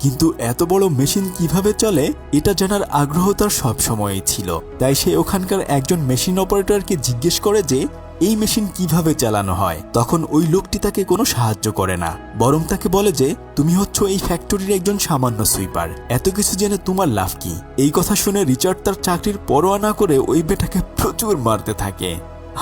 কিন্তু এত বড় মেশিন কিভাবে চলে এটা জানার আগ্রহ তার সবসময়ই ছিল। তাই সে ওখানকার একজন মেশিন অপারেটরকে জিজ্ঞেস করে যে এই মেশিন কিভাবে চালানো হয়। তখন ওই লোকটি তাকে কোনো সাহায্য করে না, বরং তাকে বলে যে তুমি হচ্ছ এই ফ্যাক্টরির একজন সামান্য সুইপার, এত কিছু জেনে তোমার লাভ কি। এই কথা শুনে রিচার্ড তার চাকরির পরোয়া না করে ওই বেটাকে প্রচুর মারতে থাকে।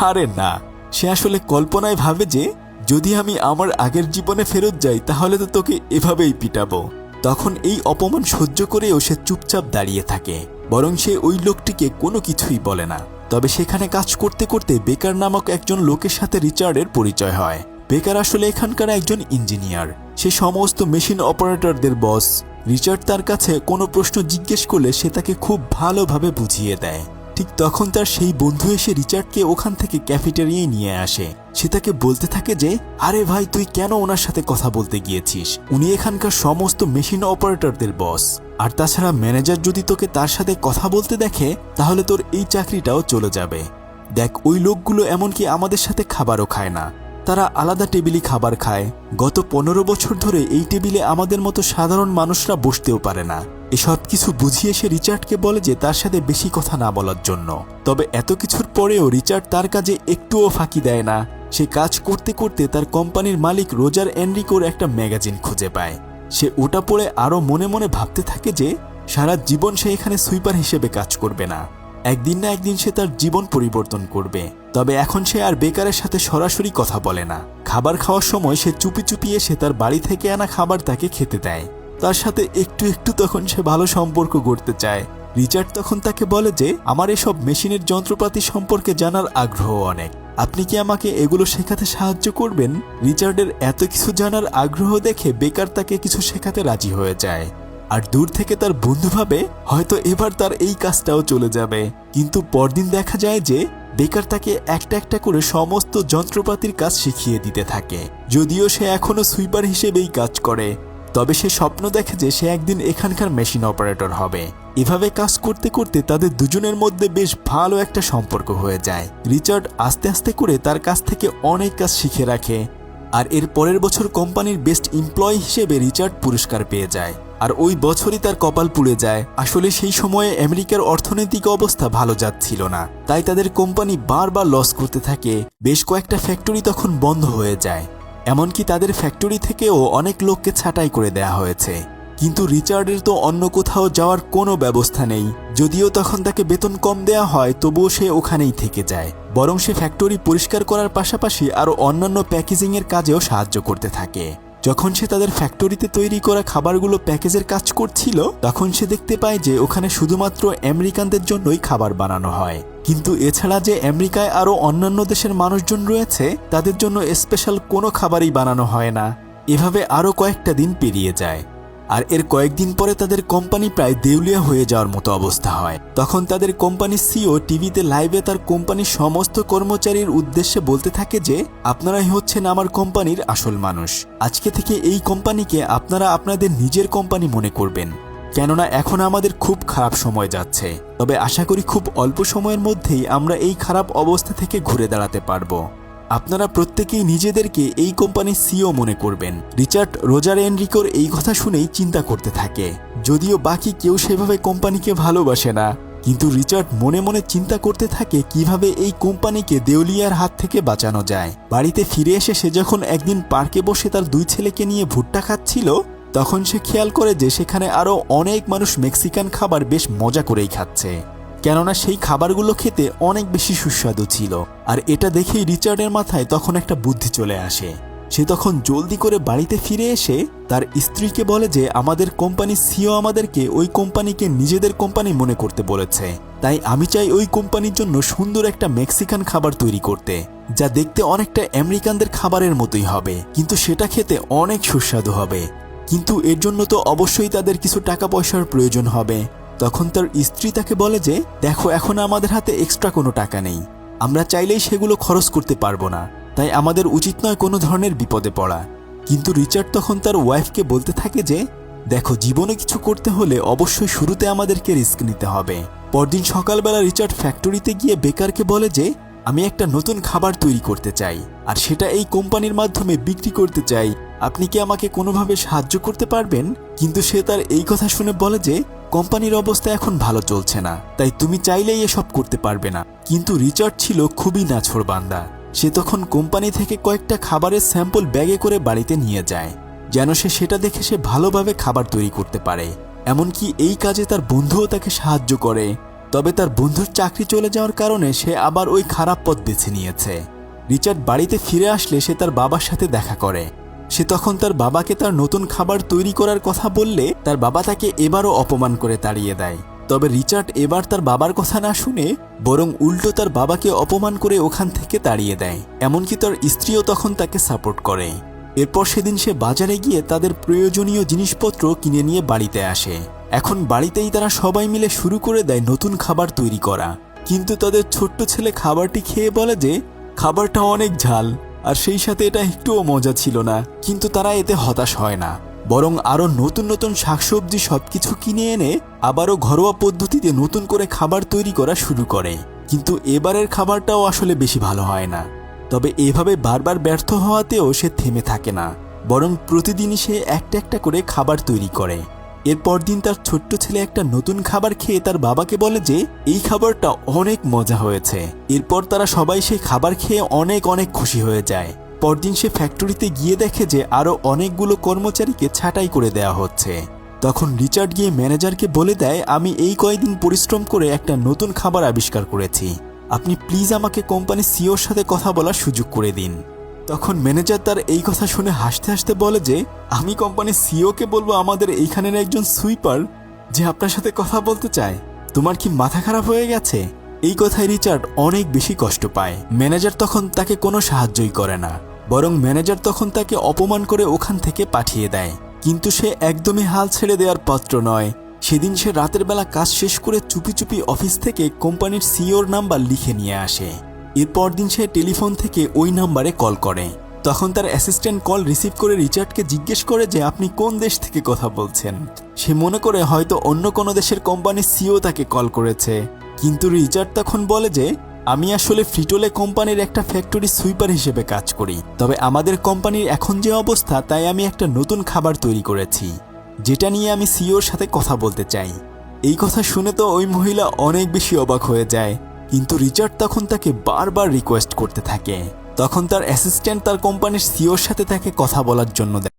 আরে না, সে আসলে কল্পনায় ভাবে যে যদি আমি আমার আগের জীবনে ফেরত যাই তাহলে তো তোকে এভাবেই পিটাবো। তখন এই অপমান সহ্য করেও সে চুপচাপ দাঁড়িয়ে থাকে, বরং সে ওই লোকটিকে কোনো কিছুই বলে না। তবে সেখানে কাজ করতে করতে বেকার নামক একজন লোকের সাথে রিচার্ডের পরিচয় হয়। বেকার আসলে এখানকার একজন ইঞ্জিনিয়ার, সে সমস্ত মেশিন অপারেটরদের বস। রিচার্ড তার কাছে কোনো প্রশ্ন জিজ্ঞেস করলে সে তাকে খুব ভালোভাবে বুঝিয়ে দেয়। ঠিক তখন তার সেই বন্ধু এসে রিচার্ডকে ওখান থেকে ক্যাফেটেরিয়ায় নিয়ে আসে। সে তাকে বলতে থাকে যে আরে ভাই, তুই কেন ওনার সাথে কথা বলতে গিয়েছিস? উনি এখানকার সমস্ত মেশিন অপারেটরদের বস, আর তাছাড়া ম্যানেজার যদি তোকে তার সাথে কথা বলতে দেখে তাহলে তোর এই চাকরিটাও চলে যাবে। দেখ, ওই লোকগুলো এমনকি আমাদের সাথে খাবারও খায় না, তারা আলাদা টেবিলে খাবার খায়। গত 15 বছর ধরে এই টেবিলে আমাদের মতো সাধারণ মানুষরা বসতেও পারে না। এসব কিছু বুঝিয়ে সে রিচার্ডকে বলে যে তার সাথে বেশি কথা না বলার জন্য। তবে এত কিছুর পরেও রিচার্ড তার কাজে একটুও ফাঁকি দেয় না। সে কাজ করতে করতে তার কোম্পানির মালিক রোজার এনরিকোর একটা ম্যাগাজিন খুঁজে পায়। সে ওটা পড়ে আরও মনে মনে ভাবতে থাকে যে সারা জীবন সে এখানে সুইপার হিসেবে কাজ করবে না, একদিন না একদিন সে তার জীবন পরিবর্তন করবে। তবে এখন সে আর বেকারের সাথে সরাসরি কথা বলে না। খাবার খাওয়ার সময় সে চুপি চুপি এসে তার বাড়ি থেকে আনা খাবার তাকে খেতে দেয়। তার সাথে একটু একটু তখন সে ভালো সম্পর্ক গড়তে চায়। রিচার্ড তখন তাকে বলে যে আমার এসব মেশিনের যন্ত্রপাতি সম্পর্কে জানার আগ্রহ অনেক, আপনি কি আমাকে এগুলো শেখাতে সাহায্য করবেন? রিচার্ডের এত কিছু জানার আগ্রহ দেখে বেকার তাকে কিছু শেখাতে রাজি হয়ে যায়। আর দূর থেকে তার বন্ধু ভাবে হয়তো এবার তার এই কাজটাও চলে যাবে। কিন্তু পরদিন দেখা যায় যে বেকার তাকে একটা একটা করে সমস্ত যন্ত্রপাতির কাজ শিখিয়ে দিতে থাকে। যদিও সে এখনো সুইপার হিসেবেই কাজ করে, তবে সে স্বপ্ন দেখে যে সে একদিন এখানকার মেশিন অপারেটর হবে। এভাবে কাজ করতে করতে তাদের দুজনের মধ্যে বেশ ভালো একটা সম্পর্ক হয়ে যায়। রিচার্ড আস্তে আস্তে করে তার কাছ থেকে অনেক কাজ শিখে রাখে, আর এর পরের বছর কোম্পানির বেস্ট এমপ্লয়ি হিসেবে রিচার্ড পুরস্কার পেয়ে যায়। আর ওই বছরই তার কপাল পুড়ে যায়। আসলে সেই সময়ে আমেরিকার অর্থনৈতিক অবস্থা ভালো যাচ্ছিল না, তাই তাদের কোম্পানি বারবার লস করতে থাকে। বেশ কয়েকটা ফ্যাক্টরি তখন বন্ধ হয়ে যায়, এমনকি তাদের ফ্যাক্টরি থেকেও অনেক লোককে ছাঁটাই করে দেয়া হয়েছে। কিন্তু রিচার্ডের তো অন্য কোথাও যাওয়ার কোনো ব্যবস্থা নেই। যদিও তখন তাকে বেতন কম দেয়া হয়, তবুও সে ওখানেই থেকে যায়। বরং সে ফ্যাক্টরি পরিষ্কার করার পাশাপাশি আরও অন্যান্য প্যাকেজিংয়ের কাজেও সাহায্য করতে থাকে। যখন সে তাদের ফ্যাক্টরিতে তৈরি করা খাবারগুলো প্যাকেজের কাজ করছিল, তখন সে দেখতে পায় যে ওখানে শুধুমাত্র আমেরিকানদের জন্যই খাবার বানানো হয়। কিন্তু এছাড়া যে আমেরিকায় আরও অন্যান্য দেশের মানুষজন রয়েছে তাদের জন্য স্পেশাল কোনো খাবারই বানানো হয় না। এভাবে আরও কয়েকটা দিন পেরিয়ে যায়, আর এর কয়েকদিন পরে তাদের কোম্পানি প্রায় দেউলিয়া হয়ে যাওয়ার মতো অবস্থা হয়। তখন তাদের কোম্পানির সিও টিভিতে লাইভে তার কোম্পানির সমস্ত কর্মচারীর উদ্দেশ্যে বলতে থাকে যে আপনারাই হচ্ছেন আমার কোম্পানির আসল মানুষ। আজকে থেকে এই কোম্পানিকে আপনারা আপনাদের নিজের কোম্পানি মনে করবেন, কেননা এখন আমাদের খুব খারাপ সময় যাচ্ছে। তবে আশা করি খুব অল্প সময়ের মধ্যেই আমরা এই খারাপ অবস্থা থেকে ঘুরে দাঁড়াতে পারবো। আপনারা প্রত্যেকেই নিজেদেরকে এই কোম্পানির সিও মনে করবেন। রিচার্ড রোজার এনরিকোর এই কথা শুনেই চিন্তা করতে থাকে। যদিও বাকি কেউ সেভাবে কোম্পানিকে ভালোবাসে না, কিন্তু রিচার্ড মনে মনে চিন্তা করতে থাকে কিভাবে এই কোম্পানিকে দেউলিয়ার হাত থেকে বাঁচানো যায়। বাড়িতে ফিরে এসে সে যখন একদিন পার্কে বসে তার 2 ছেলেকে নিয়ে ভুট্টা খাচ্ছিল, তখন সে খেয়াল করে যে সেখানে আরও অনেক মানুষ মেক্সিকান খাবার বেশ মজা করেই খাচ্ছে, কেননা সেই খাবারগুলো খেতে অনেক বেশি সুস্বাদু ছিল। আর এটা দেখেই রিচার্ডের মাথায় তখন একটা বুদ্ধি চলে আসে। সে তখন জলদি করে বাড়িতে ফিরে এসে তার স্ত্রীকে বলে যে আমাদের কোম্পানির সিও আমাদেরকে ওই কোম্পানিকে নিজেদের কোম্পানি মনে করতে বলেছে, তাই আমি চাই ওই কোম্পানির জন্য সুন্দর একটা মেক্সিকান খাবার তৈরি করতে, যা দেখতে অনেকটা আমেরিকানদের খাবারের মতোই হবে, কিন্তু সেটা খেতে অনেক সুস্বাদু হবে। কিন্তু এর জন্য তো অবশ্যই তাদের কিছু টাকা পয়সার প্রয়োজন হবে। তখন তার স্ত্রী তাকে বলে যে দেখো, এখন আমাদের হাতে এক্সট্রা কোনো টাকা নেই, আমরা চাইলেই সেগুলো খরচ করতে পারবো না, তাই আমাদের উচিত নয় কোনো ধরনের বিপদে পড়া। কিন্তু রিচার্ড তখন তার ওয়াইফকে বলতে থাকে যে দেখো, জীবনে কিছু করতে হলে অবশ্যই শুরুতে আমাদেরকে রিস্ক নিতে হবে। পরদিন সকালবেলা রিচার্ড ফ্যাক্টরিতে গিয়ে বেকারকে বলে যে আমি একটা নতুন খাবার তৈরি করতে চাই, আর সেটা এই কোম্পানির মাধ্যমে বিক্রি করতে চাই। আপনি কি আমাকে কোনোভাবে সাহায্য করতে পারবেন? কিন্তু সে তার এই কথা শুনে বলে যে কোম্পানির অবস্থা এখন ভালো চলছে না, তাই তুমি চাইলেই এসব করতে পারবে না। কিন্তু রিচার্ড ছিল খুবই নাছোড়বান্দা। সে তখন কোম্পানি থেকে কয়েকটা খাবারের স্যাম্পল ব্যাগে করে বাড়িতে নিয়ে যায়, যেন সেটা দেখে সে ভালোভাবে খাবার তৈরি করতে পারে। এমনকি এই কাজে তার বন্ধুও তাকে সাহায্য করে। তবে তার বন্ধুর চাকরি চলে যাওয়ার কারণে সে আবার ওই খারাপ পথ বেছে নিয়েছে। রিচার্ড বাড়িতে ফিরে আসলে সে তার বাবার সাথে দেখা করে। সে তখন তার বাবাকে তার নতুন খাবার তৈরি করার কথা বললে তার বাবা তাকে এবারও অপমান করে তাড়িয়ে দেয়। তবে রিচার্ড এবার তার বাবার কথা না শুনে বরং উল্টো তার বাবাকে অপমান করে ওখান থেকে তাড়িয়ে দেয়। এমনকি তার স্ত্রীও তখন তাকে সাপোর্ট করে। এরপর সেদিন সে বাজারে গিয়ে তাদের প্রয়োজনীয় জিনিসপত্র কিনে নিয়ে বাড়িতে আসে। এখন বাড়িতেই তারা সবাই মিলে শুরু করে দেয় নতুন খাবার তৈরি করা। কিন্তু তাদের ছোট্ট ছেলে খাবারটি খেয়ে বলে যে খাবারটা অনেক ঝাল, আর সেই সাথে এটা একটুও মজা ছিল না। কিন্তু তারা এতে হতাশ হয় না, বরং আরও নতুন নতুন শাকসবজি সবকিছু কিনে এনে আবারও ঘরোয়া পদ্ধতিতে নতুন করে খাবার তৈরি করা শুরু করে। কিন্তু এবারের খাবারটাও আসলে বেশি ভালো হয় না। তবে এভাবে বারবার ব্যর্থ হওয়াতেও সে থেমে থাকে না, বরং প্রতিদিনই সে একটা একটা করে খাবার তৈরি করে। এরপর দিন তার ছোট্ট ছেলে একটা নতুন খাবার খেয়ে তার বাবাকে বলে যে এই খাবারটা অনেক মজা হয়েছে। এরপর তারা সবাই সেই খাবার খেয়ে অনেক অনেক খুশি হয়ে যায়। পরদিন সে ফ্যাক্টরিতে গিয়ে দেখে যে আরও অনেকগুলো কর্মচারীকে ছাঁটাই করে দেওয়া হচ্ছে। তখন রিচার্ড গিয়ে ম্যানেজারকে বলে দেয়, আমি এই কয়েকদিন পরিশ্রম করে একটা নতুন খাবার আবিষ্কার করেছি, আপনি প্লিজ আমাকে কোম্পানির সিইওর সাথে কথা বলার সুযোগ করে দিন। তখন ম্যানেজার তার এই কথা শুনে হাসতে হাসতে বলে যে আমি কোম্পানির সিইওকে বলবো আমাদের এইখানের একজন সুইপার যে আপনার সাথে কথা বলতে চায়। তোমার কি মাথা খারাপ হয়ে গেছে? এই কথায় রিচার্ড অনেক বেশি কষ্ট পায়। ম্যানেজার তখন তাকে কোনো সাহায্যই করে না, বরং ম্যানেজার তখন তাকে অপমান করে ওখান থেকে পাঠিয়ে দেয়। কিন্তু সে একদমই হাল ছেড়ে দেওয়ার পাত্র নয়। সেদিন সে রাতের বেলা কাজ শেষ করে চুপি চুপি অফিস থেকে কোম্পানির সিইওর নাম্বার লিখে নিয়ে আসে। এরপর দিন সে টেলিফোন থেকে ওই নাম্বারে কল করে। তখন তার অ্যাসিস্ট্যান্ট কল রিসিভ করে রিচার্ডকে জিজ্ঞেস করে যে আপনি কোন দেশ থেকে কথা বলছেন। সে মনে করে হয়তো অন্য কোনো দেশের কোম্পানির সিইও তাকে কল করেছে। কিন্তু রিচার্ড তখন বলে যে আমি আসলে ফ্রিটোলে কোম্পানির একটা ফ্যাক্টরি সুইপার হিসেবে কাজ করি। তবে আমাদের কোম্পানির এখন যে অবস্থা, তাই আমি একটা নতুন খাবার তৈরি করেছি, যেটা নিয়ে আমি সিইওর সাথে কথা বলতে চাই। এই কথা শুনে তো ওই মহিলা অনেক বেশি অবাক হয়ে যায়। কিন্তু রিচার্ড তখন তাকে বারবার রিকোয়েস্ট করতে থাকে। তখন তার অ্যাসিস্ট্যান্ট তার কোম্পানির সিইওর সাথে তাকে কথা বলার জন্য দেয়।